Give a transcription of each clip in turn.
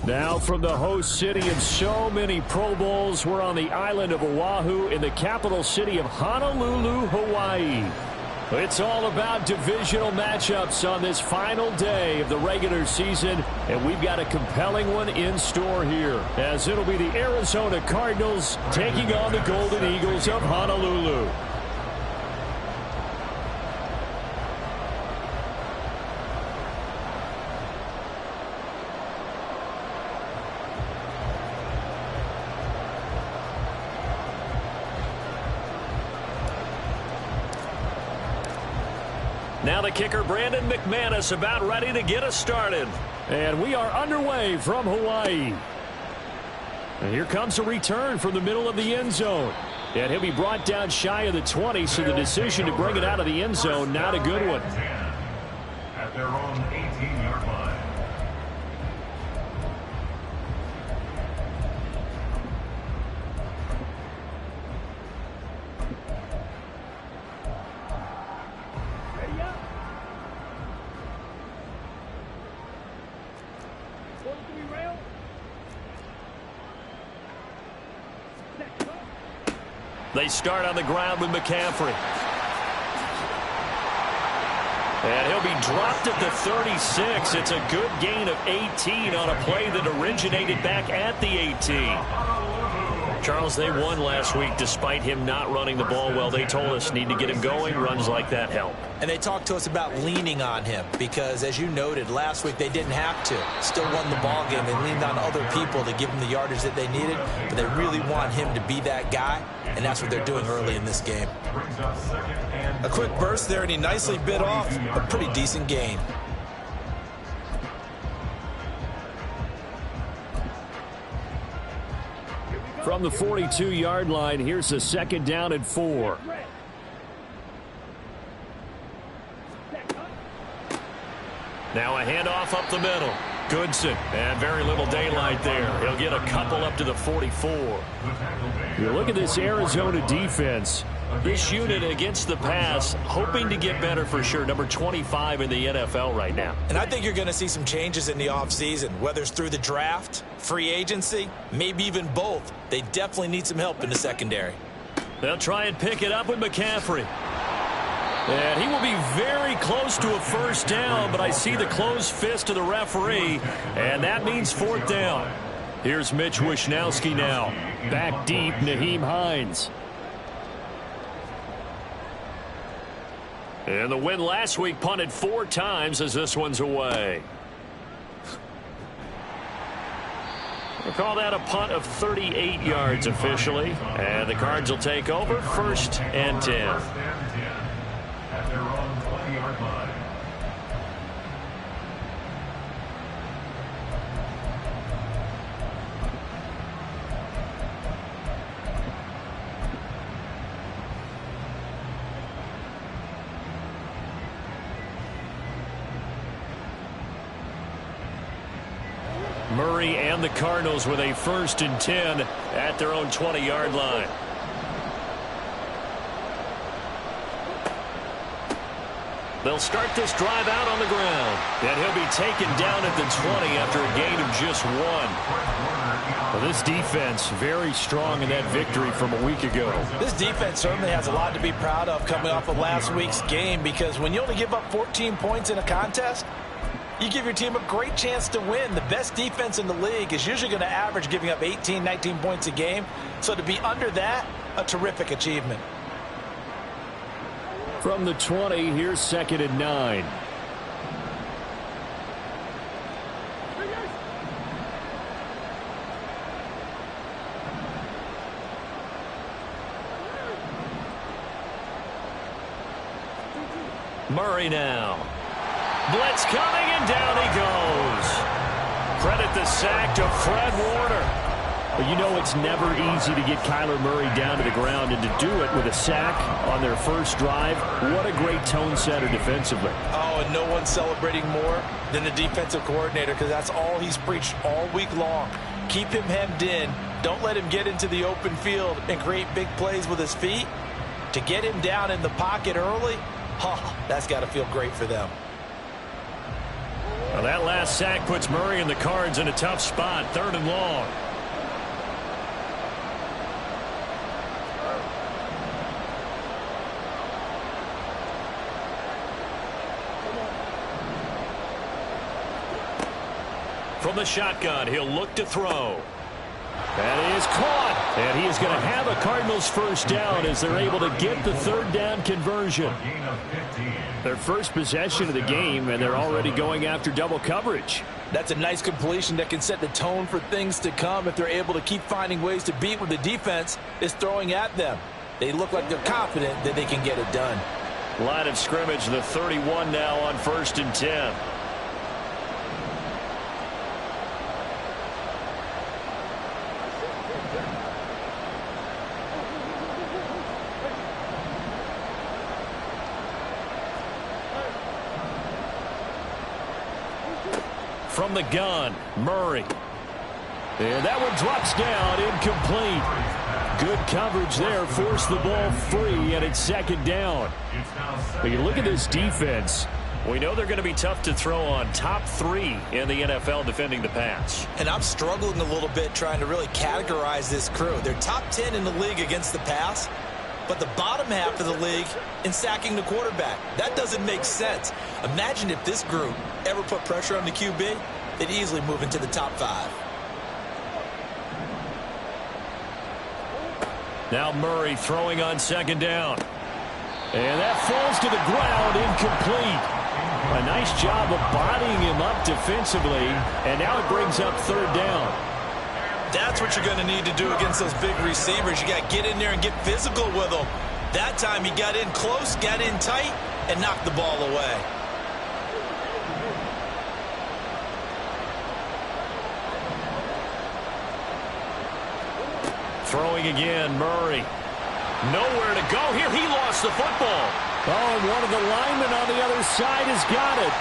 Now from the host city of so many Pro Bowls, we're on the island of Oahu in the capital city of Honolulu, Hawaii. It's all about divisional matchups on this final day of the regular season, and we've got a compelling one in store here, as it'll be the Arizona Cardinals taking on the Golden Eagles of Honolulu. Now the kicker, Brandon McManus, about ready to get us started. And we are underway from Hawaii. And here comes a return from the middle of the end zone. And he'll be brought down shy of the 20, so the decision to bring it out of the end zone, not a good one. At their own 18-yard line. They start on the ground with McCaffrey. And he'll be dropped at the 36. It's a good gain of 18 on a play that originated back at the 18. Charles, they won last week despite him not running the ball well. They told us need to get him going. Runs like that help. And they talked to us about leaning on him because, as you noted, last week they didn't have to. Still won the ball game. They leaned on other people to give them the yardage that they needed, but they really want him to be that guy, and that's what they're doing early in this game. A quick burst there, and he nicely bit off a pretty decent gain. From the 42-yard line, here's a second down and 4. Now a handoff up the middle. Goodson, and very little daylight there. He'll get a couple up to the 44. You look at this Arizona defense. This unit against the pass, hoping to get better for sure. Number 25 in the NFL right now. And I think you're going to see some changes in the offseason, whether it's through the draft, free agency, maybe even both. They definitely need some help in the secondary. They'll try and pick it up with McCaffrey. And he will be very close to a first down, but I see the closed fist of the referee, and that means fourth down. Here's Mitch Wishnowsky now. Back deep, Nyheim Hines. And the win last week punted 4 times as this one's away. We'll call that a punt of 38 yards officially. And the Cards will take over, 1st and 10. At their own 20-yard line. Murray and the Cardinals with a 1st and 10 at their own 20-yard line. They'll start this drive out on the ground. And he'll be taken down at the 20 after a gain of just 1. Well, this defense very strong in that victory from a week ago. This defense certainly has a lot to be proud of coming off of last week's game, because when you only give up 14 points in a contest, you give your team a great chance to win. The best defense in the league is usually going to average giving up 18, 19 points a game. So to be under that, a terrific achievement. From the 20, here's 2nd and 9. Murray now. Blitz coming, and down he goes. Credit the sack to Fred Warner. But you know it's never easy to get Kyler Murray down to the ground, and to do it with a sack on their first drive, what a great tone setter defensively. Oh, and no one's celebrating more than the defensive coordinator, because that's all he's preached all week long. Keep him hemmed in. Don't let him get into the open field and create big plays with his feet. To get him down in the pocket early, that's got to feel great for them. Well, that last sack puts Murray and the Cards in a tough spot, 3rd and long. From the shotgun, he'll look to throw. That is caught. And he is going to have a Cardinals first down as they're able to get the 3rd down conversion. Their first possession of the game, and they're already going after double coverage. That's a nice completion that can set the tone for things to come if they're able to keep finding ways to beat what the defense is throwing at them. They look like they're confident that they can get it done. Line of scrimmage, the 31 now on 1st and 10. From the gun, Murray. And that one drops down, incomplete. Good coverage there, forced the ball free, and it's 2nd down. When you look at this defense, we know they're going to be tough to throw on. Top 3 in the NFL defending the pass. And I'm struggling a little bit trying to really categorize this crew. They're top 10 in the league against the pass, but the bottom half of the league in sacking the quarterback. That doesn't make sense. Imagine if this group ever put pressure on the QB, they'd easily move into the top 5. Now Murray throwing on 2nd down. And that falls to the ground, incomplete. A nice job of bodying him up defensively, and now it brings up 3rd down. That's what you're going to need to do against those big receivers. You got to get in there and get physical with them. That time he got in close, got in tight, and knocked the ball away. Throwing again, Murray. Nowhere to go here. He lost the football. Oh, and one of the linemen on the other side has got it.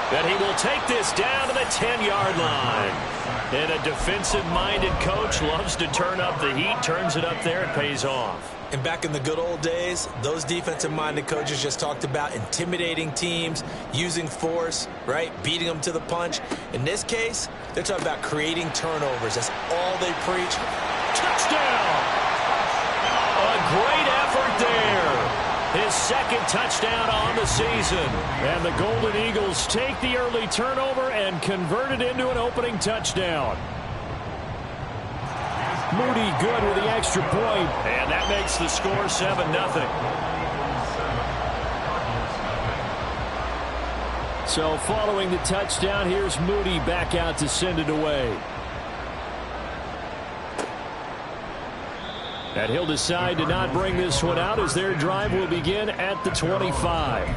But he will take this down to the 10-yard line. And a defensive-minded coach loves to turn up the heat, turns it up there, it pays off. And back in the good old days, those defensive-minded coaches just talked about intimidating teams, using force, right, beating them to the punch. In this case, they're talking about creating turnovers. That's all they preach. Touchdown! A great effort there. His 2nd touchdown on the season. And the Golden Eagles take the early turnover and convert it into an opening touchdown. Moody good with the extra point. And that makes the score 7-0. So following the touchdown, here's Moody back out to send it away. And he'll decide to not bring this one out as their drive will begin at the 25.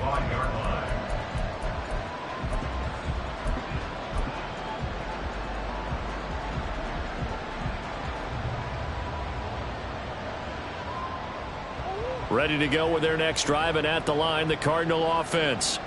Ready to go with their next drive, and at the line, the Cardinal offense.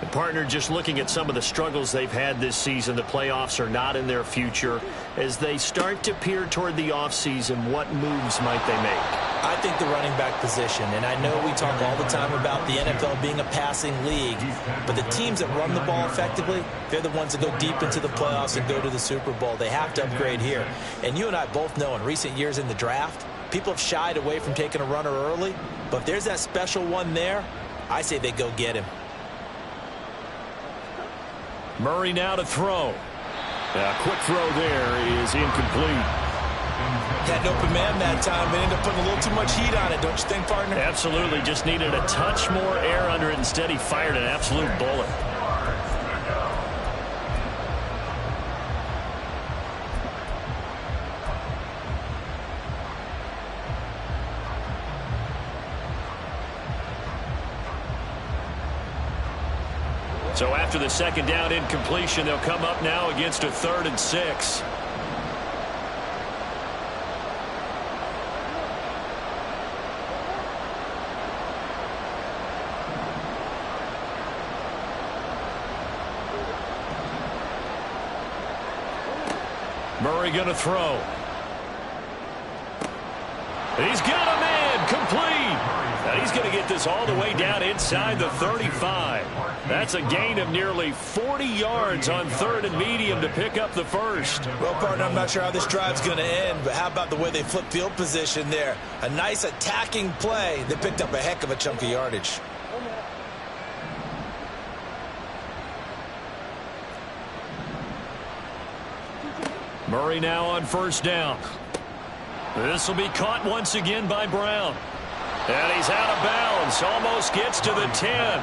And partner, just looking at some of the struggles they've had this season, the playoffs are not in their future. As they start to peer toward the offseason, what moves might they make? I think the running back position, and I know we talk all the time about the NFL being a passing league, but the teams that run the ball effectively, they're the ones that go deep into the playoffs and go to the Super Bowl. They have to upgrade here. And you and I both know in recent years in the draft, people have shied away from taking a runner early, but if there's that special one there, I say they go get him. Murray now to throw. A quick throw there is incomplete. Had an open man that time and ended up putting a little too much heat on it, don't you think, partner? Absolutely. Just needed a touch more air under it. Instead, he fired an absolute bullet. So after the 2nd down incompletion, they'll come up now against a 3rd and 6. Murray going to throw. He's got a man complete. And he's going to get get this all the way down inside the 35. That's a gain of nearly 40 yards on 3rd and medium to pick up the first. Well, partner, I'm not sure how this drive's going to end, but how about the way they flip field position there? A nice attacking play that picked up a heck of a chunk of yardage. Murray now on 1st down. This will be caught once again by Brown. And he's out of bounds. Almost gets to the 10.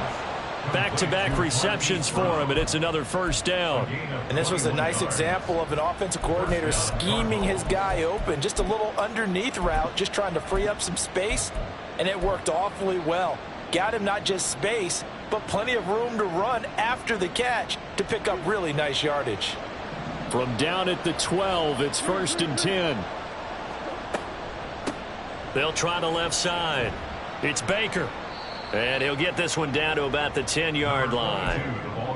Back-to-back receptions for him, and it's another 1st down. And this was a nice example of an offensive coordinator scheming his guy open. Just a little underneath route, just trying to free up some space, and it worked awfully well. Got him not just space, but plenty of room to run after the catch to pick up really nice yardage. From down at the 12, it's 1st and 10. They'll try the left side. It's Baker. And he'll get this one down to about the 10-yard line.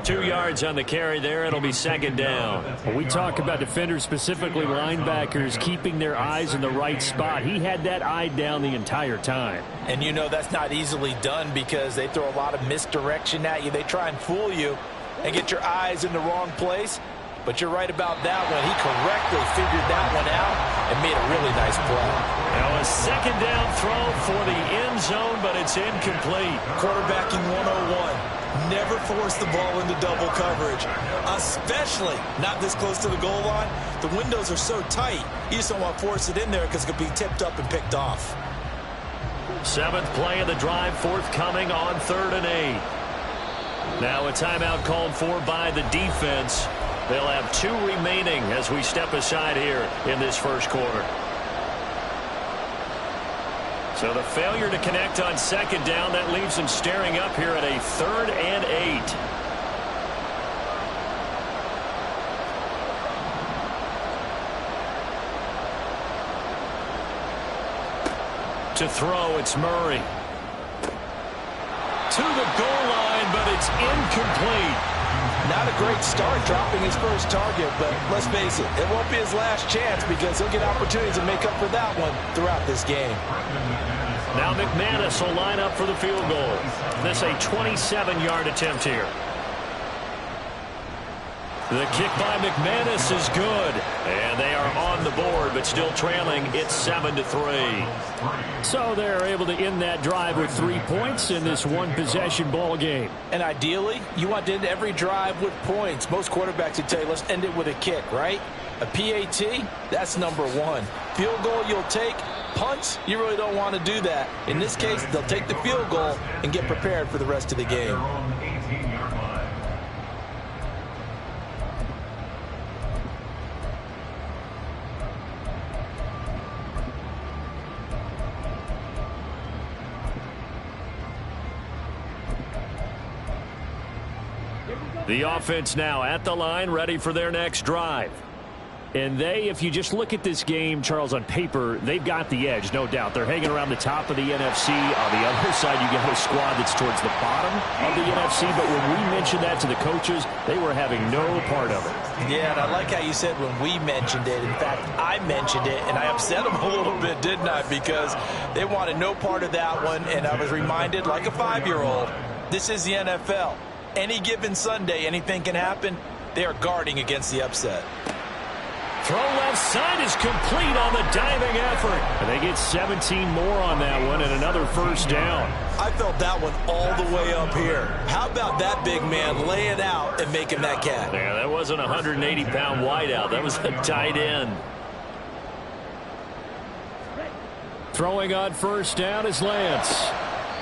2 yards on the carry there. It'll be 2nd down. When we talk about defenders, specifically linebackers, keeping their eyes in the right spot. He had that eye down the entire time. And you know that's not easily done because they throw a lot of misdirection at you. They try and fool you and get your eyes in the wrong place. But you're right about that one. He correctly figured that one out and made a really nice play. Now a 2nd down throw for the end zone, but it's incomplete. Quarterbacking 101. Never force the ball into double coverage, especially not this close to the goal line. The windows are so tight, you just don't want to force it in there because it could be tipped up and picked off. 7th play of the drive forthcoming on 3rd and 8. Now a timeout called for by the defense. They'll have 2 remaining as we step aside here in this 1st quarter. So the failure to connect on 2nd down, that leaves them staring up here at a 3rd and 8. To throw, it's Murray. To the goal line, but it's incomplete. Not a great start dropping his first target, but let's face it, it won't be his last chance because he'll get opportunities to make up for that one throughout this game. Now McManus will line up for the field goal. This a 27-yard attempt here. The kick by McManus is good. And they are on the board, but still trailing. It's 7-3. So they're able to end that drive with 3 points in this one-possession ball game. And ideally, you want to end every drive with points. Most quarterbacks would tell you, let's end it with a kick, right? A PAT, that's number 1. Field goal you'll take. Punts, you really don't want to do that. In this case, they'll take the field goal and get prepared for the rest of the game. The offense now at the line, ready for their next drive. And if you just look at this game, Charles, on paper, they've got the edge, no doubt. They're hanging around the top of the NFC. On the other side, you got a squad that's towards the bottom of the NFC. But when we mentioned that to the coaches, they were having no part of it. Yeah, and I like how you said when we mentioned it. In fact, I mentioned it, and I upset them a little bit, didn't I? Because they wanted no part of that one, and I was reminded, like a 5-year-old, this is the NFL. Any given Sunday, anything can happen. They are guarding against the upset. Throw left side is complete on the diving effort. And they get 17 more on that one and another first down. I felt that one all the way up here. How about that big man lay it out and making that catch? Yeah, that wasn't a 180-pound wideout. That was a tight end. Throwing on first down is Lance.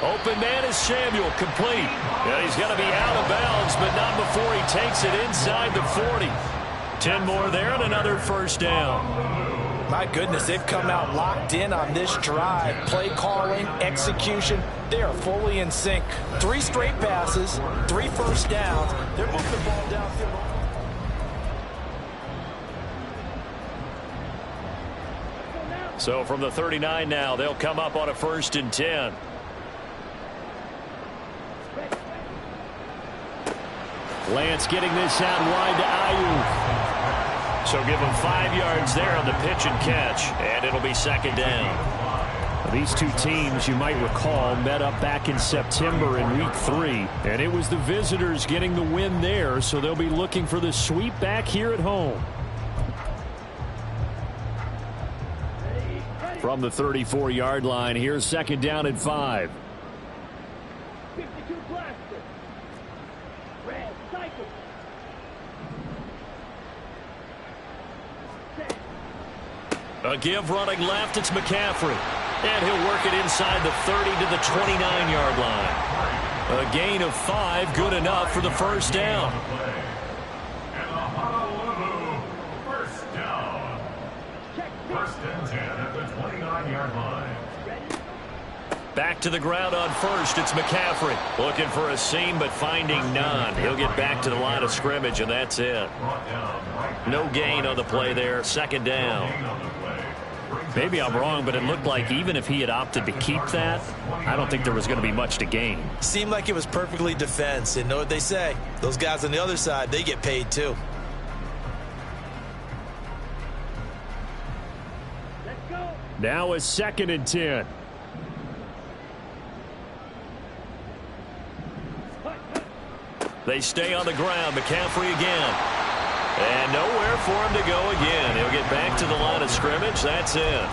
Open man is Samuel, complete. Yeah, he's going to be out of bounds, but not before he takes it inside the 40. 10 more there and another first down. My goodness, they've come out locked in on this drive. Play calling, execution, they are fully in sync. 3 straight passes, 3 first downs. They're moving the ball downfield. So from the 39 now, they'll come up on a 1st and 10. Lance getting this out wide to Ayuk. So give him 5 yards there on the pitch and catch, and it'll be 2nd down. These two teams, you might recall, met up back in September in Week 3, and it was the visitors getting the win there, so they'll be looking for the sweep back here at home. From the 34-yard line, here's second down and 5. 52 blaster. Red cycle. A give running left, it's McCaffrey. And he'll work it inside the 30 to the 29-yard line. A gain of 5, good enough for the first down. And the Honolulu first down. First and 10 at the 29-yard line. Back to the ground on first, it's McCaffrey. Looking for a seam, but finding none. He'll get back to the line of scrimmage, and that's it. No gain on the play there, second down. Maybe I'm wrong, but it looked like even if he had opted to keep that, I don't think there was going to be much to gain. Seemed like it was perfectly defense. And know what they say? Those guys on the other side, they get paid too. Let's go. Now a second and 10. They stay on the ground. McCaffrey again. And nowhere for him to go again. He'll get back to the line of scrimmage. That's it.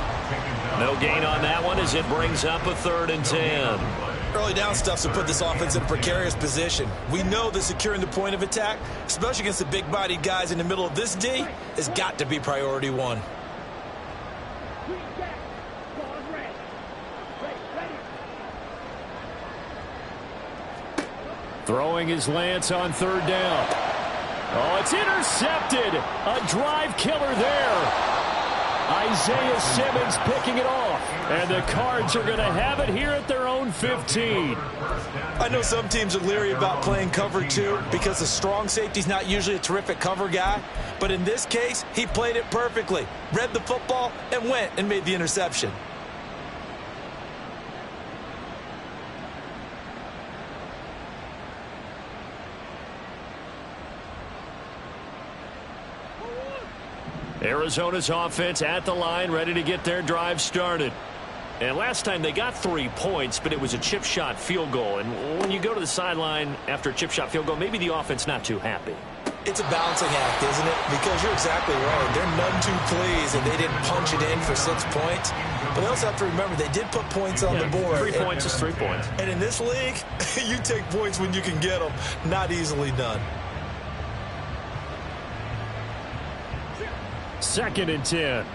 No gain on that one as it brings up a third and 10. Early down stuffs will put this offense in a precarious position. We know that securing the point of attack, especially against the big-bodied guys in the middle of this D, has got to be priority one. Green jack. Ball red. Ready. Throwing his Lance on third down. Oh, it's intercepted. A drive killer there. Isaiah Simmons picking it off. And the Cards are going to have it here at their own 15. I know some teams are leery about playing cover 2 because the strong safety's not usually a terrific cover guy. But in this case, he played it perfectly. Read the football and went and made the interception. Arizona's offense at the line, ready to get their drive started. And last time they got 3 points, but it was a chip shot field goal. And when you go to the sideline after a chip shot field goal, maybe the offense not too happy. It's a balancing act, isn't it? Because you're exactly right. They're none too pleased and they didn't punch it in for 6 points. But they also have to remember they did put points on the board. 3 points is 3 points. And in this league, you take points when you can get them. Not easily done. Second and 10.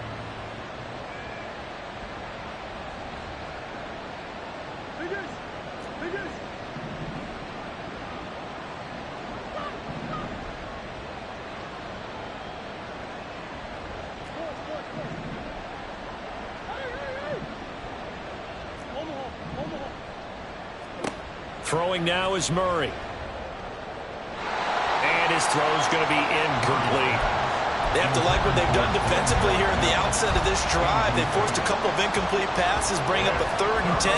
Throwing now is Murray. And his throw's going to be incomplete. They have to like what they've done defensively here at the outset of this drive. They forced a couple of incomplete passes, bring up a third and 10.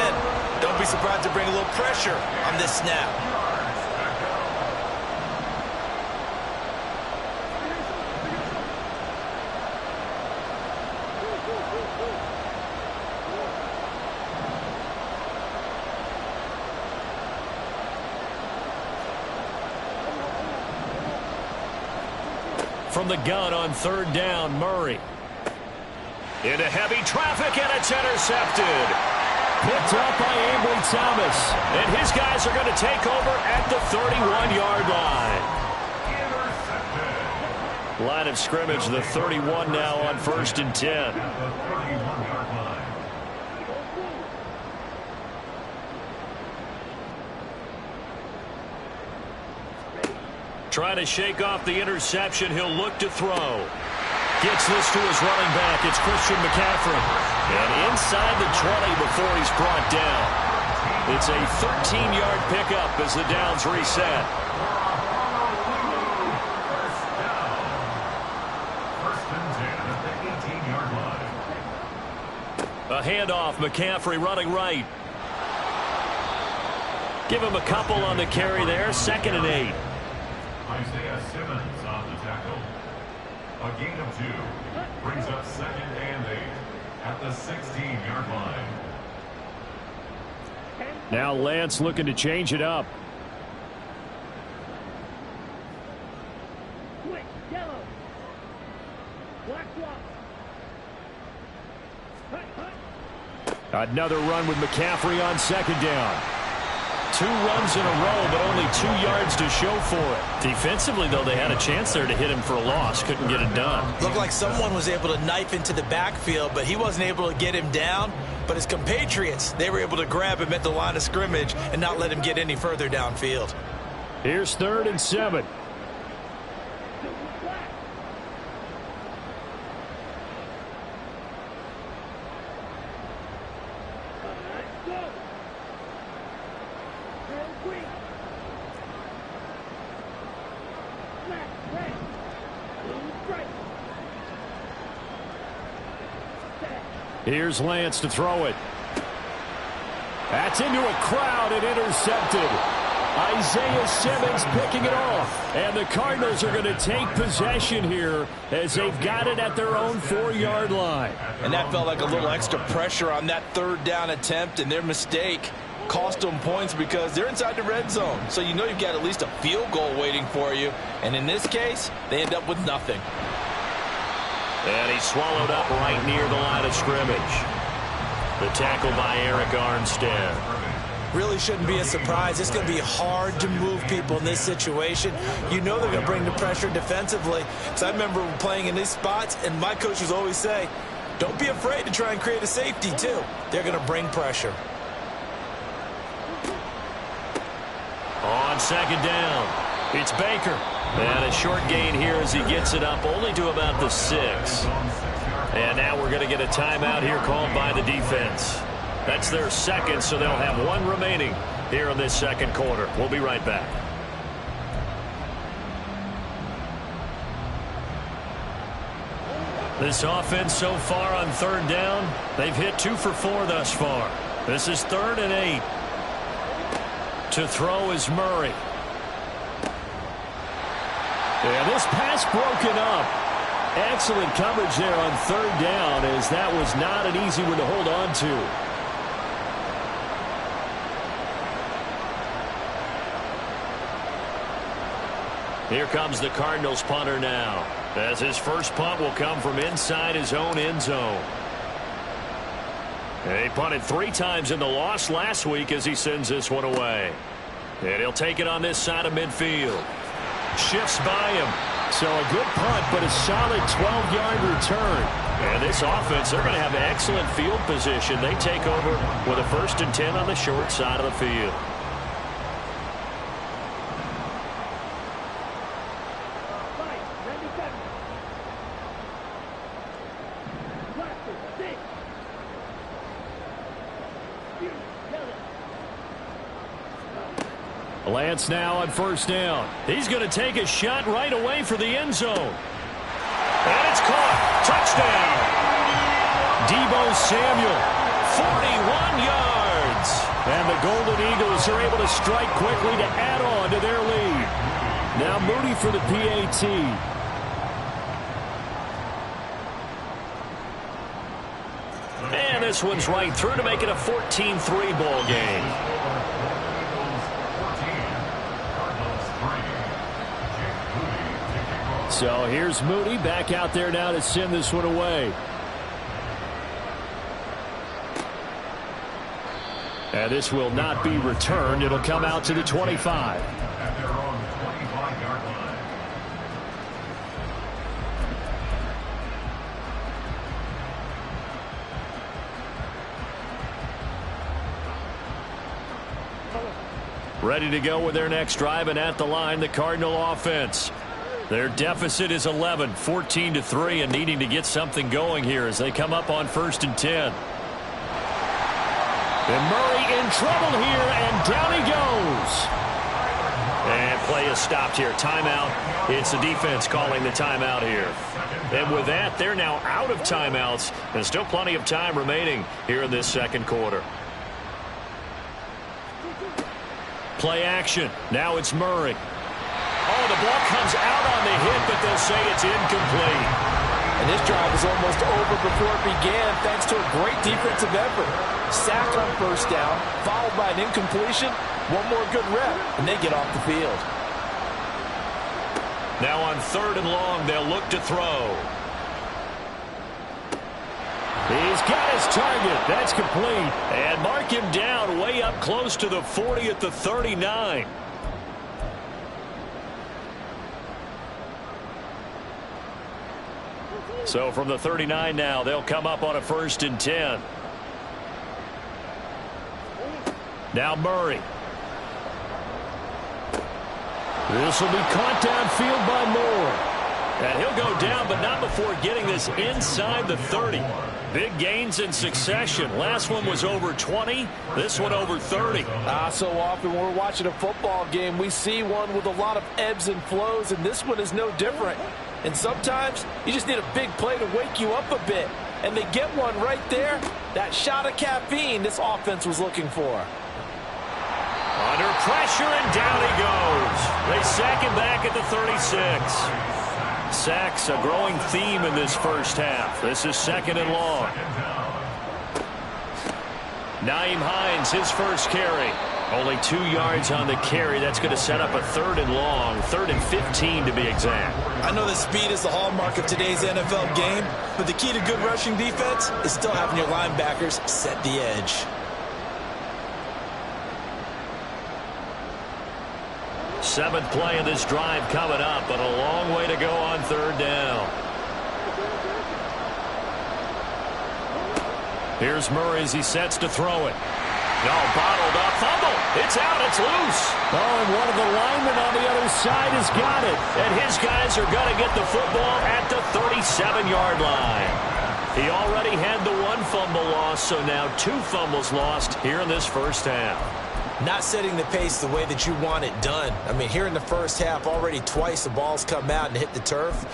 Don't be surprised to bring a little pressure on this snap. From the gun on third down, Murray. Into heavy traffic, and it's intercepted. Picked up by Ambry Thomas. And his guys are going to take over at the 31-yard line. Line of scrimmage, the 31 now on first and 10. Trying to shake off the interception. He'll look to throw. Gets this to his running back. It's Christian McCaffrey. And inside the 20 before he's brought down. It's a 13-yard pickup as the downs reset. First and 10 at the 18-yard line. A handoff. McCaffrey running right. Give him a couple on the carry there. Second and 8. Isaiah Simmons on the tackle. A gain of 2 brings up second and 8 at the 16-yard line. Now Lance looking to change it up. Switch, yellow. Black swap. Another run with McCaffrey on second down. 2 runs in a row, but only 2 yards to show for it. Defensively, though, they had a chance there to hit him for a loss. Couldn't get it done. Looked like someone was able to knife into the backfield, but he wasn't able to get him down. But his compatriots, they were able to grab him at the line of scrimmage and not let him get any further downfield. Here's 3rd and 7. Here's Lance to throw it. That's into a crowd and intercepted. Isaiah Simmons picking it off. And the Cardinals are going to take possession here as they've got it at their own 4-yard line. And that felt like a little extra pressure on that 3rd down attempt, and their mistake cost them points because they're inside the red zone. So you know you've got at least a field goal waiting for you. And in this case, they end up with nothing. And he's swallowed up right near the line of scrimmage. The tackle by Eric Armstead. Really shouldn't be a surprise. It's going to be hard to move people in this situation. You know they're going to bring the pressure defensively. Because I remember playing in these spots, and my coaches always say, don't be afraid to try and create a safety, too. They're going to bring pressure. On second down, it's Baker. And a short gain here as he gets it up only to about the 6. And now we're going to get a timeout here called by the defense. That's their second, so they'll have 1 remaining here in this second quarter. We'll be right back. This offense so far on 3rd down, they've hit 2 for 4 thus far. This is 3rd and 8. To throw is Murray. And this pass broken up. Excellent coverage there on 3rd down, as that was not an easy one to hold on to. Here comes the Cardinals punter now, as his first punt will come from inside his own end zone. He punted 3 times in the loss last week as he sends this one away. And he'll take it on this side of midfield. Shifts by him. So a good punt, but a solid 12-yard return. And this offense, they're going to have excellent field position. They take over with a 1st and 10 on the short side of the field. Lance now on 1st down. He's going to take a shot right away for the end zone. And it's caught. Touchdown. Deebo Samuel, 41 yards. And the Golden Eagles are able to strike quickly to add on to their lead. Now Moody for the PAT. And this one's right through to make it a 14-3 ball game. So here's Moody back out there now to send this one away. And this will not be returned. It'll come out to the 25. At their own 25-yard line. Ready to go with their next drive, and at the line, the Cardinal offense. Their deficit is 11, 14-3, and needing to get something going here as they come up on 1st and 10. And Murray in trouble here, and down he goes. And play is stopped here. Timeout. It's the defense calling the timeout here. And with that, they're now out of timeouts, and still plenty of time remaining here in this second quarter. Play action. Now it's Murray. Oh, the ball comes out on the hit, but they'll say it's incomplete. And this drive is almost over before it began thanks to a great defensive effort. Sack on first down, followed by an incompletion. One more good rep, and they get off the field. Now on 3rd and long, they'll look to throw. He's got his target. That's complete. And mark him down way up close to the 40 at the 39. So from the 39 now, they'll come up on a 1st and 10. Now Murray. This will be caught downfield by Moore. And he'll go down, but not before getting this inside the 30. Big gains in succession. Last one was over 20. This one over 30. So often when we're watching a football game, we see one with a lot of ebbs and flows, and this one is no different. And sometimes you just need a big play to wake you up a bit. And they get one right there. That shot of caffeine this offense was looking for. Under pressure, and down he goes. They sack him back at the 36. Sacks, a growing theme in this first half. This is 2nd and long. Nyheim Hines, his first carry. Only 2 yards on the carry. That's going to set up a 3rd and long, 3rd and 15 to be exact. I know that speed is the hallmark of today's NFL game, but the key to good rushing defense is still having your linebackers set the edge. Seventh play of this drive coming up, but a long way to go on 3rd down. Here's Murray as he sets to throw it. No, bottled up, fumble. It's out, it's loose. Oh, and one of the linemen on the other side has got it. And his guys are going to get the football at the 37-yard line. He already had the 1 fumble loss, so now 2 fumbles lost here in this first half. Not setting the pace the way that you want it done. I mean, here in the first half, already twice the ball's come out and hit the turf.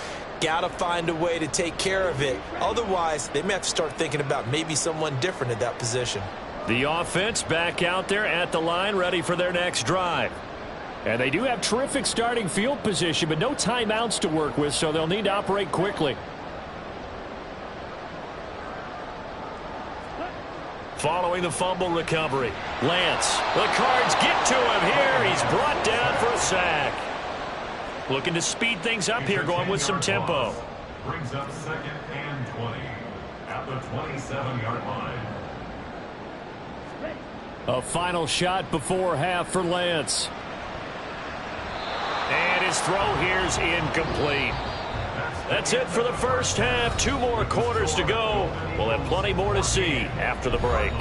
Got to find a way to take care of it. Otherwise, they may have to start thinking about maybe someone different at that position. The offense back out there at the line, ready for their next drive. And they do have terrific starting field position, but no timeouts to work with, so they'll need to operate quickly. Following the fumble recovery, Lance. The Cards get to him here. He's brought down for a sack. Looking to speed things up here, going with some tempo. Brings up 2nd and 20 at the 27-yard line. A final shot before half for Lance. And his throw here's incomplete. That's it for the first half. 2 more quarters to go. We'll have plenty more to see after the break.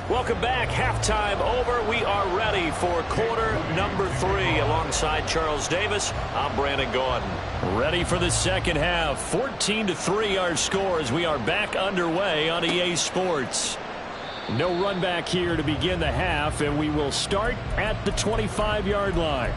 Welcome back. Halftime over. We are ready for quarter number 3. Alongside Charles Davis, I'm Brandon Gordon. Ready for the second half. 14-3 our score as we are back underway on EA Sports. No run back here to begin the half, and we will start at the 25-yard line.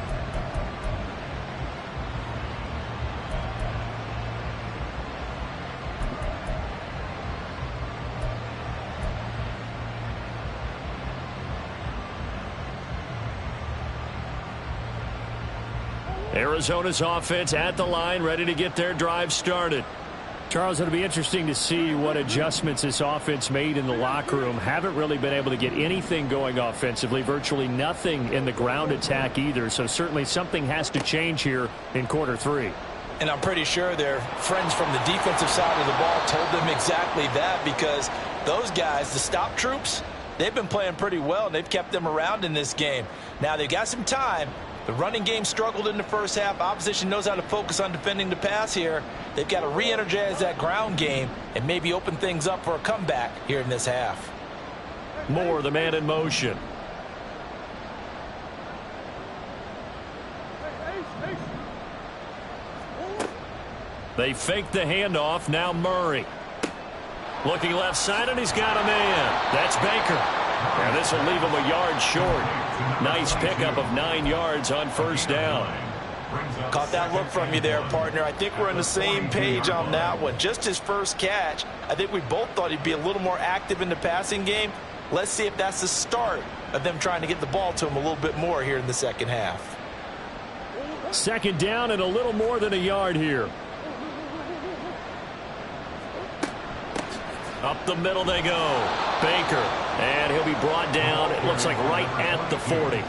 Arizona's offense at the line, ready to get their drive started. Charles, it'll be interesting to see what adjustments this offense made in the locker room. Haven't really been able to get anything going offensively, virtually nothing in the ground attack either. So certainly something has to change here in quarter 3. And I'm pretty sure their friends from the defensive side of the ball told them exactly that, because those guys, the stop troops, they've been playing pretty well, and they've kept them around in this game. Now they've got some time. The running game struggled in the first half. Opposition knows how to focus on defending the pass here. They've got to re-energize that ground game and maybe open things up for a comeback here in this half. Moore, the man in motion. They fake the handoff. Now Murray. Looking left side, and he's got a man. That's Baker. And this will leave him a yard short. Nice pickup of 9 yards on first down. Caught that look from you there, partner. I think we're on the same page on that one. Just his first catch, I think we both thought he'd be a little more active in the passing game. Let's see if that's the start of them trying to get the ball to him a little bit more here in the second half. Second down and a little more than a yard here. Up the middle they go. Baker. And he'll be brought down, it looks like right at the 40.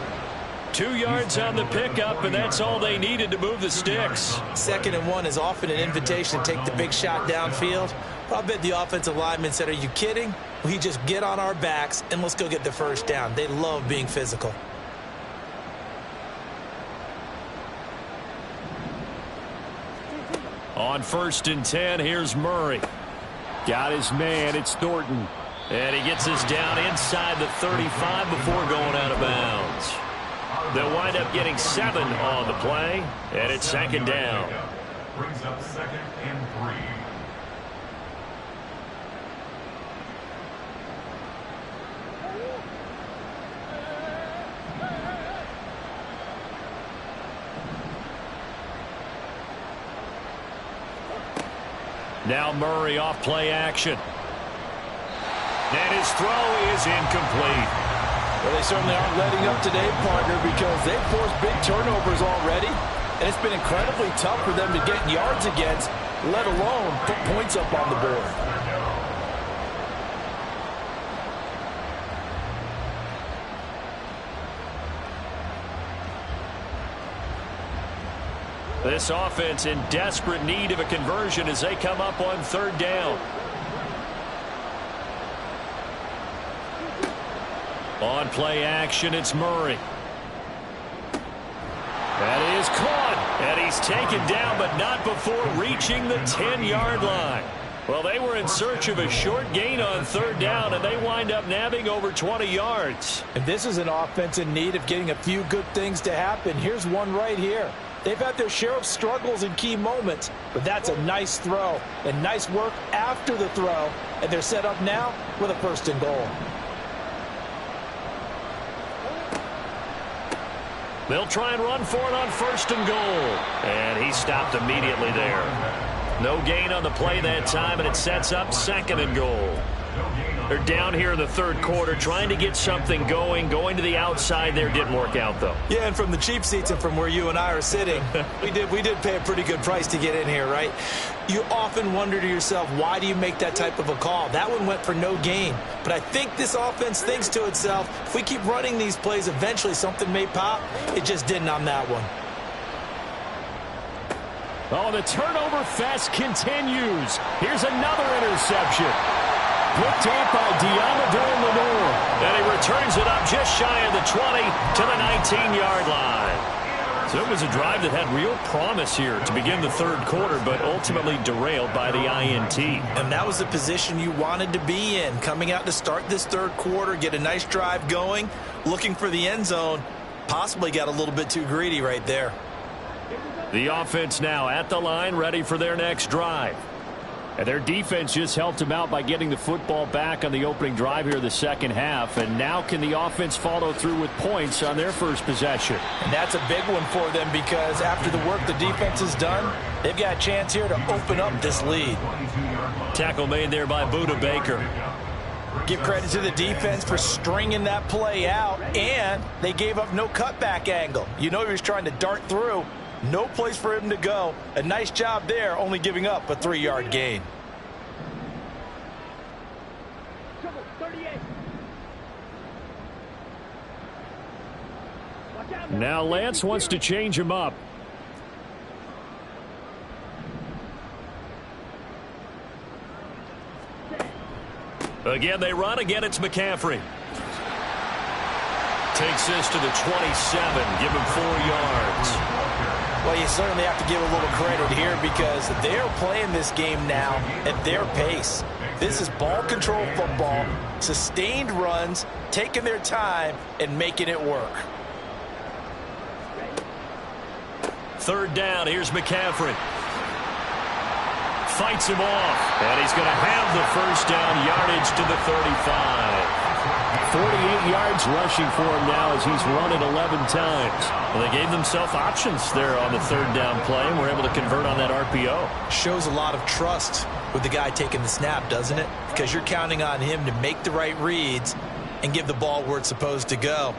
2 yards on the pickup, and that's all they needed to move the sticks. 2nd and 1 is often an invitation to take the big shot downfield. I bet the offensive lineman said, are you kidding? We just get on our backs and let's go get the first down. They love being physical. On 1st and 10, here's Murray. Got his man, it's Thornton. And he gets us down inside the 35 before going out of bounds. They'll wind up getting 7 on the play, and it's 2nd down. Brings up 2nd and 3. Now Murray off play action. And his throw is incomplete. Well, they certainly aren't letting up today, partner, because they've forced big turnovers already, and it's been incredibly tough for them to get yards against, let alone put points up on the board. This offense in desperate need of a conversion as they come up on 3rd down. On play action, it's Murray. That is caught, and he's taken down, but not before reaching the 10-yard line. Well, they were in search of a short gain on 3rd down, and they wind up nabbing over 20 yards. And this is an offense in need of getting a few good things to happen. Here's one right here. They've had their share of struggles in key moments, but that's a nice throw and nice work after the throw, and they're set up now with a 1st and goal. They'll try and run for it on 1st and goal. And he stopped immediately there. No gain on the play that time, and it sets up 2nd and goal. They're down here in the 3rd quarter trying to get something going. Going to the outside there didn't work out, though. Yeah, and from the cheap seats and from where you and I are sitting, we did pay a pretty good price to get in here, right? You often wonder to yourself, why do you make that type of a call? That one went for no gain. But I think this offense thinks to itself, if we keep running these plays, eventually something may pop. It just didn't on that one. Oh, the turnover fest continues. Here's another interception. Picked up by Diamador Lenore. And he returns it up just shy of the 20 to the 19-yard line. So it was a drive that had real promise here to begin the 3rd quarter, but ultimately derailed by the INT. And that was the position you wanted to be in, coming out to start this 3rd quarter, get a nice drive going, looking for the end zone. Possibly got a little bit too greedy right there. The offense now at the line, ready for their next drive. And their defense just helped them out by getting the football back on the opening drive here in the 2nd half. And now can the offense follow through with points on their first possession? And that's a big one for them because after the work the defense has done, they've got a chance here to open up this lead. Tackle made there by Buda Baker. Give credit to the defense for stringing that play out, and they gave up no cutback angle. You know he was trying to dart through. No place for him to go. A nice job there, only giving up a 3-yard gain. Now Lance wants to change him up. Again, they run. Again, it's McCaffrey. Takes this to the 27. Give him 4 yards. Well, you certainly have to give a little credit here because they're playing this game now at their pace. This is ball control football, sustained runs, taking their time, and making it work. 3rd down. Here's McCaffrey. Fights him off, and he's going to have the 1st down, yardage to the 35. 48 yards rushing for him now as he's run it 11 times. Well, they gave themselves options there on the third down play and were able to convert on that RPO. Shows a lot of trust with the guy taking the snap, doesn't it? Because you're counting on him to make the right reads and give the ball where it's supposed to go.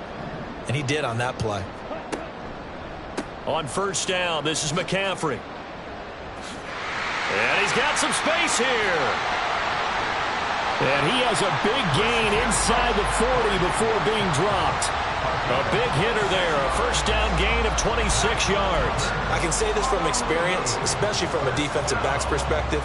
And he did on that play. On first down, this is McCaffrey. And he's got some space here. And he has a big gain inside the 40 before being dropped. A big hitter there, a first down gain of 26 yards. I can say this from experience, especially from a defensive back's perspective.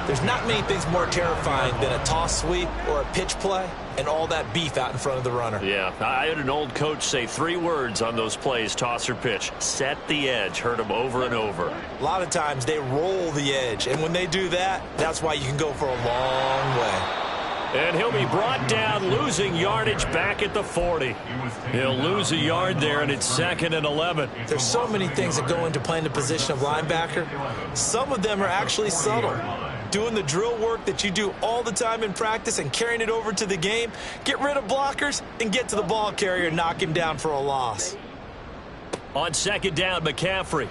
There's not many things more terrifying than a toss sweep or a pitch play and all that beef out in front of the runner. Yeah, I had an old coach say 3 words on those plays, toss or pitch. Set the edge. Heard him over and over. A lot of times they roll the edge, and when they do that, that's why you can go for a long way. And he'll be brought down, losing yardage back at the 40. He'll lose a yard there, and it's 2nd and 11. There's so many things that go into playing the position of linebacker. Some of them are actually subtle. Doing the drill work that you do all the time in practice and carrying it over to the game. Get rid of blockers and get to the ball carrier and knock him down for a loss. On 2nd down, McCaffrey.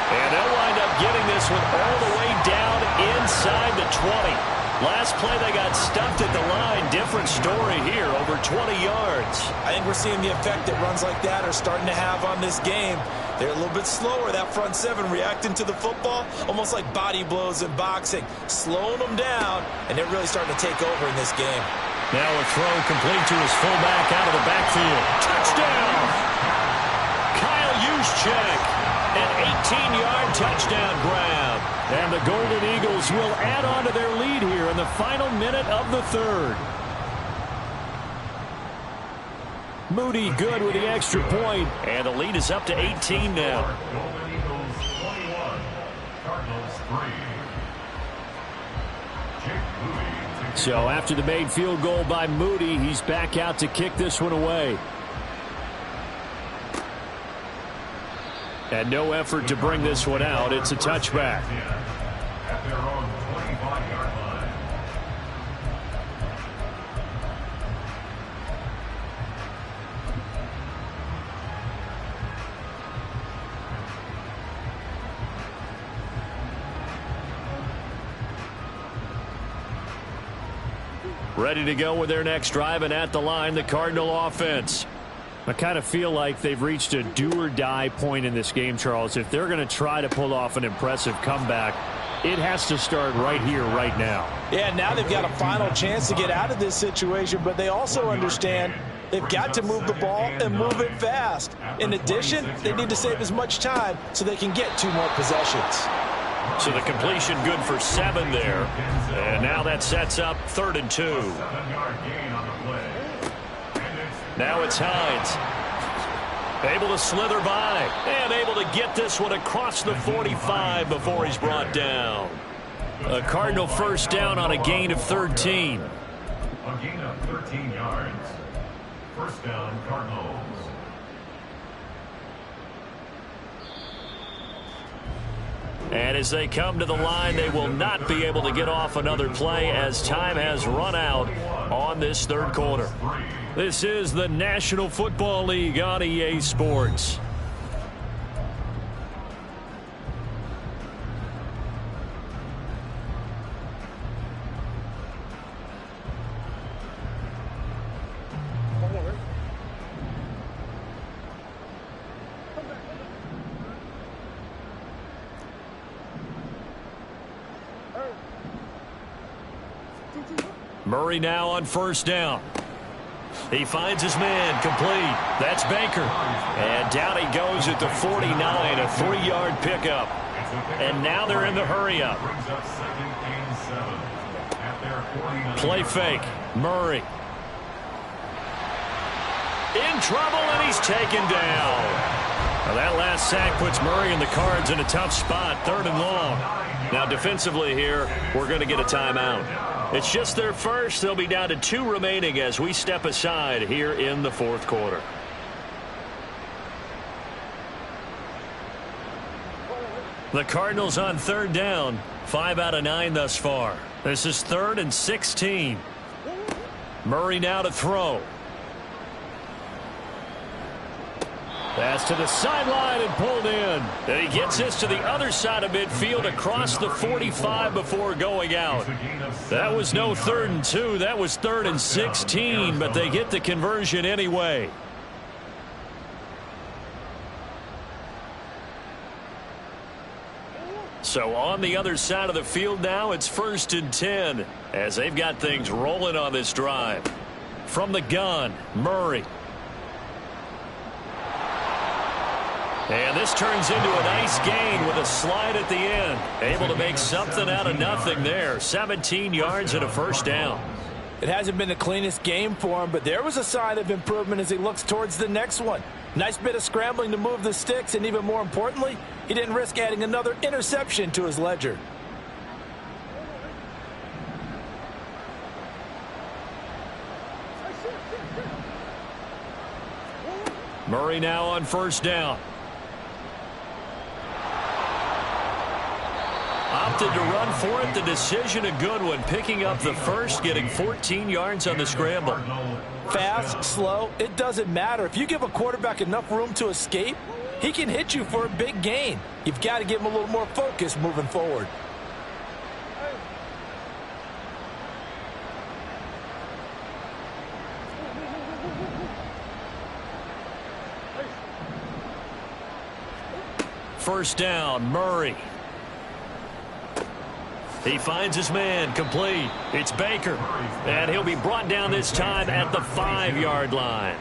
And they'll wind up getting this one all the way down inside the 20. Last play they got stuffed at the line. Different story here, over 20 yards. I think we're seeing the effect that runs like that are starting to have on this game. They're a little bit slower, that front 7, reacting to the football, almost like body blows in boxing, slowing them down, and they're really starting to take over in this game. Now a throw complete to his fullback out of the backfield. Touchdown! Kyle Juszczyk, an 18-yard touchdown grab. And the Golden Eagles will add on to their lead here in the final minute of the 3rd. Moody good with the extra point, and the lead is up to 18 now. Golden Eagles 21, Cardinals 3. Jake Moody. So after the made field goal by Moody, he's back out to kick this one away. And no effort to bring this one out. It's a touchback. At their own 25-yard line. Ready to go with their next drive, and at the line, the Cardinal offense. I kind of feel like they've reached a do-or-die point in this game, Charles. If they're going to try to pull off an impressive comeback, it has to start right here, right now. Yeah, now they've got a final chance to get out of this situation, but they also understand they've got to move the ball and move it fast. In addition, they need to save as much time so they can get 2 more possessions. So the completion good for 7 there. And now that sets up 3rd and 2. 7-yard gain on the play. Now it's Hines. Able to slither by and able to get this one across the 45 before he's brought down. A Cardinal first down on a gain of 13. A gain of 13 yards. First down, Cardinals. And as they come to the line, they will not be able to get off another play as time has run out on this 3rd quarter. This is the National Football League on EA Sports. Murray now on first down. He finds his man, complete. That's Baker. And down he goes at the 49, a 3-yard pickup. And now they're in the hurry-up. Play fake. Murray. In trouble, and he's taken down. Now that last sack puts Murray and the Cards in a tough spot, 3rd and long. Now defensively here, we're going to get a timeout. It's just their first. They'll be down to 2 remaining as we step aside here in the 4th quarter. The Cardinals on 3rd down, 5 out of 9 thus far. This is 3rd and 16. Murray now to throw. Pass to the sideline and pulled in. And he gets this to the other side of midfield across the 45 before going out. That was no 3rd and 2. That was 3rd and 16, but they get the conversion anyway. So on the other side of the field now, it's 1st and 10 as they've got things rolling on this drive. From the gun, Murray. And this turns into a nice gain with a slide at the end. Able to make something out of nothing there. 17 yards and a 1st down. It hasn't been the cleanest game for him, but there was a sign of improvement as he looks towards the next one. Nice bit of scrambling to move the sticks, and even more importantly, he didn't risk adding another interception to his ledger. Murray now on 1st down. Opted to run for it. The decision a good one. Picking up the 1st, getting 14 yards on the scramble. Fast, slow, it doesn't matter. If you give a quarterback enough room to escape, he can hit you for a big gain. You've got to give him a little more focus moving forward. First down, Murray. He finds his man, complete. It's Baker, and he'll be brought down this time at the 5-yard line.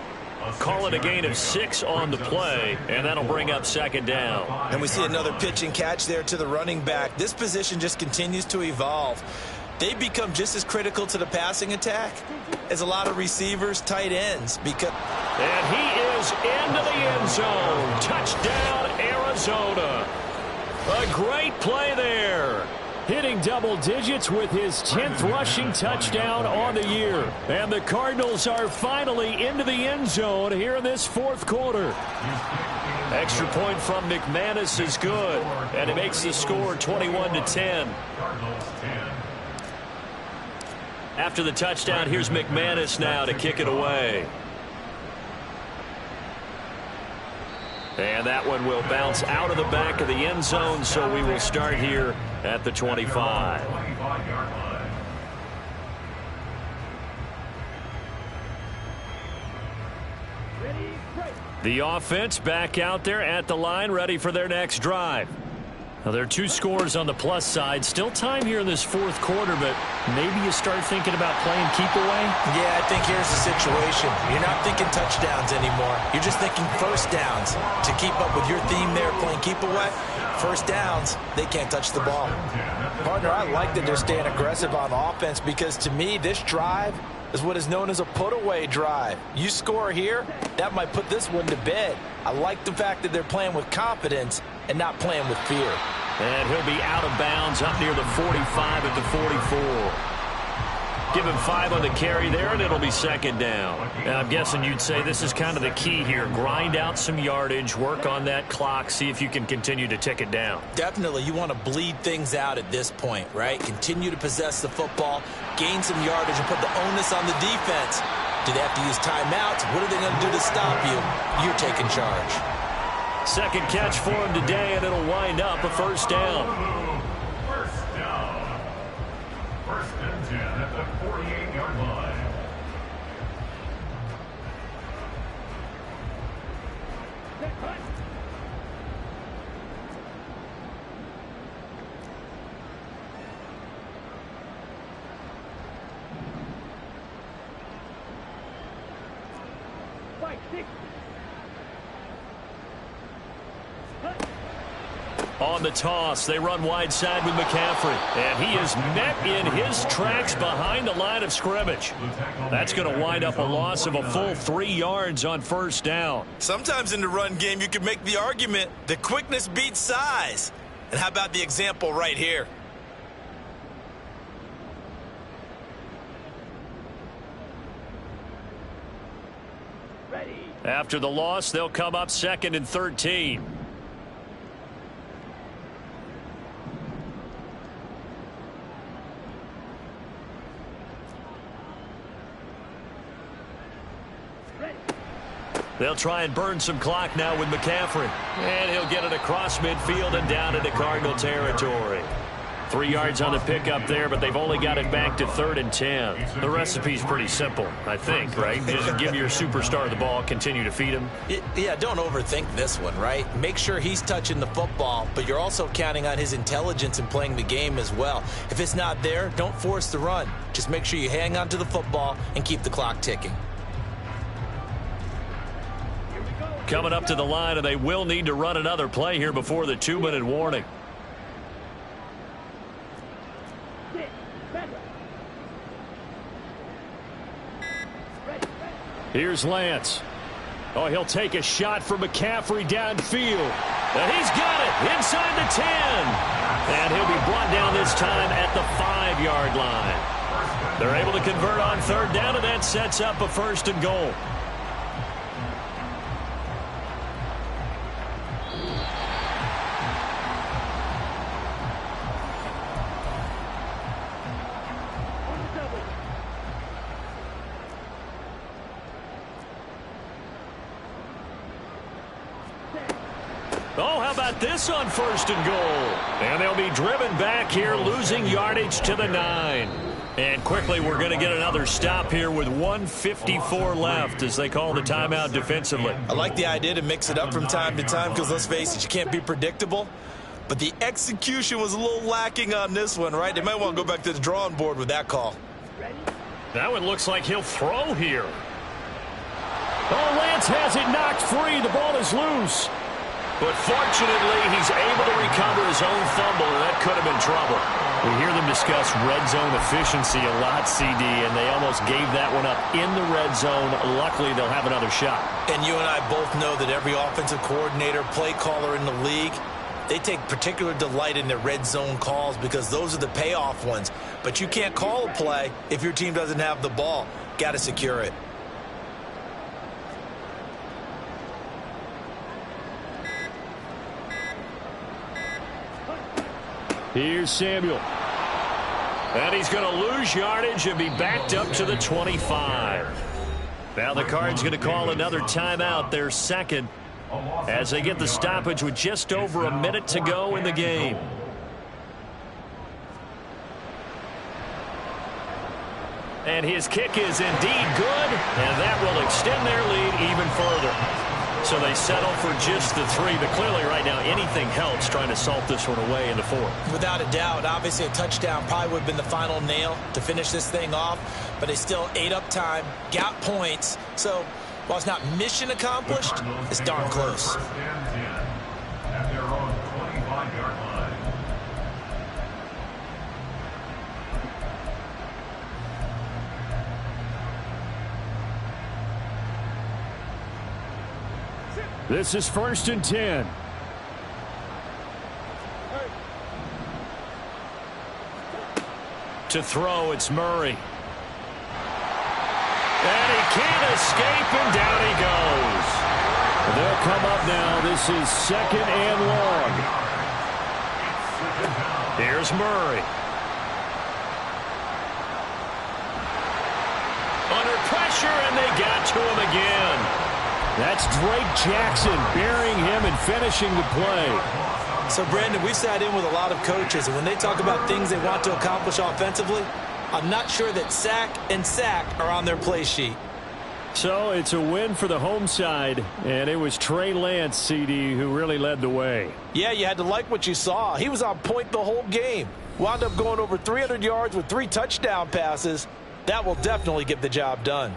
Call it a gain of 6 on the play, and that'll bring up 2nd down. And we see another pitch and catch there to the running back. This position just continues to evolve. They become just as critical to the passing attack as a lot of receivers, tight ends. And he is into the end zone. Touchdown, Arizona. A great play there. Hitting double digits with his 10th rushing touchdown on the year. And the Cardinals are finally into the end zone here in this 4th quarter. Extra point from McManus is good. And it makes the score 21-10. After the touchdown, here's McManus now to kick it away. And that one will bounce out of the back of the end zone, so we will start here at the 25. The offense back out there at the line, ready for their next drive. Now, there are 2 scores on the plus side. Still time here in this 4th quarter, but maybe you start thinking about playing keep away? Yeah, I think here's the situation. You're not thinking touchdowns anymore. You're just thinking 1st downs. To keep up with your theme there, playing keep away, 1st downs, they can't touch the ball. Partner, I like that they're staying aggressive on offense because to me, this drive is what is known as a put-away drive. You score here, that might put this one to bed. I like the fact that they're playing with confidence and not playing with fear. And he'll be out of bounds up near the 45 at the 44. Give him 5 on the carry there, and it'll be 2nd down. And I'm guessing you'd say this is kind of the key here. Grind out some yardage, work on that clock, see if you can continue to tick it down. Definitely. You want to bleed things out at this point, right? Continue to possess the football, gain some yardage, and put the onus on the defense. Do they have to use timeouts? What are they going to do to stop you? You're taking charge. 2nd catch for him today, and it'll wind up a 1st down. 1st down. 1st and 10 at the 48-yard line. On the toss, they run wide side with McCaffrey. And he is met in his tracks behind the line of scrimmage. That's going to wind up a loss of a full 3 yards on 1st down. Sometimes in the run game, you can make the argument that quickness beats size. And how about the example right here? After the loss, they'll come up 2nd and 13. They'll try and burn some clock now with McCaffrey. And he'll get it across midfield and down into Cardinal territory. 3 yards on the pickup there, but they've only got it back to 3rd and 10. The recipe's pretty simple, I think, right? Just give your superstar the ball, continue to feed him. Yeah, don't overthink this one, right? Make sure he's touching the football, but you're also counting on his intelligence in playing the game as well. If it's not there, don't force the run. Just make sure you hang on to the football and keep the clock ticking. Coming up to the line, and they will need to run another play here before the 2-minute warning. Here's Lance. Oh, he'll take a shot for McCaffrey downfield. And he's got it inside the 10. And he'll be brought down this time at the 5-yard line. They're able to convert on 3rd down, and that sets up a 1st and goal. Oh, how about this on 1st and goal? And they'll be driven back here, losing yardage to the 9. And quickly, we're going to get another stop here with 1:54 left as they call the timeout defensively. I like the idea to mix it up from time to time because, let's face it, you can't be predictable. But the execution was a little lacking on this one, right? They might want to go back to the drawing board with that call. That one looks like he'll throw here. Oh, Lance has it knocked free. The ball is loose. But fortunately, he's able to recover his own fumble, and that could have been trouble. We hear them discuss red zone efficiency a lot, CD, and they almost gave that one up in the red zone. Luckily, they'll have another shot. And you and I both know that every offensive coordinator, play caller in the league, they take particular delight in their red zone calls because those are the payoff ones. But you can't call a play if your team doesn't have the ball. Got to secure it. Here's Samuel. And he's going to lose yardage and be backed up to the 25. Now the Cards going to call another timeout, their 2nd, as they get the stoppage with just over a minute to go in the game. And his kick is indeed good, and that will extend their lead even further. So they settle for just the 3, but clearly right now anything helps trying to salt this one away in the 4th. Without a doubt, obviously a touchdown probably would have been the final nail to finish this thing off, but they still ate up time, got points. So while it's not mission accomplished, it's darn close. At their own 25-yard line. This is 1st and 10. To throw, it's Murray. And he can't escape, and down he goes. They'll come up now. This is 2nd and long. Here's Murray. Under pressure, and they got to him again. That's Drake Jackson burying him and finishing the play. So, Brandon, we've sat in with a lot of coaches, and when they talk about things they want to accomplish offensively, I'm not sure that sack and sack are on their play sheet. So it's a win for the home side, and it was Trey Lance, CD, who really led the way. Yeah, you had to like what you saw. He was on point the whole game. Wound up going over 300 yards with 3 touchdown passes. That will definitely get the job done.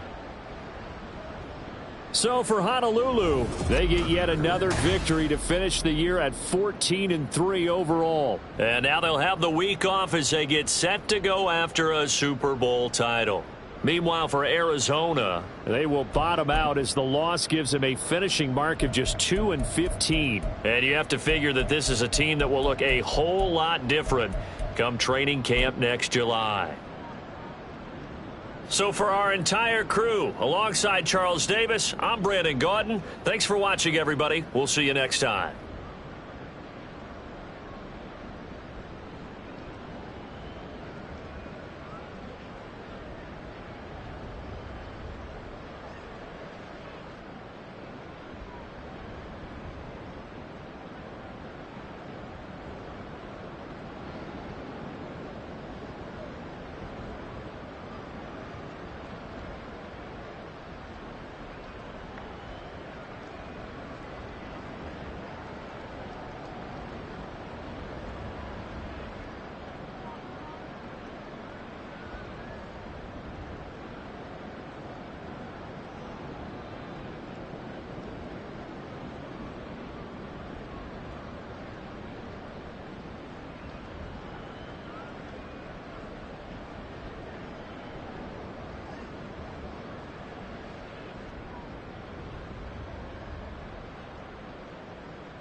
So for Honolulu, they get yet another victory to finish the year at 14-3 overall. And now they'll have the week off as they get set to go after a Super Bowl title. Meanwhile, for Arizona, they will bottom out as the loss gives them a finishing mark of just 2-15. And you have to figure that this is a team that will look a whole lot different come training camp next July. So for our entire crew, alongside Charles Davis, I'm Brandon Gaudin. Thanks for watching, everybody. We'll see you next time.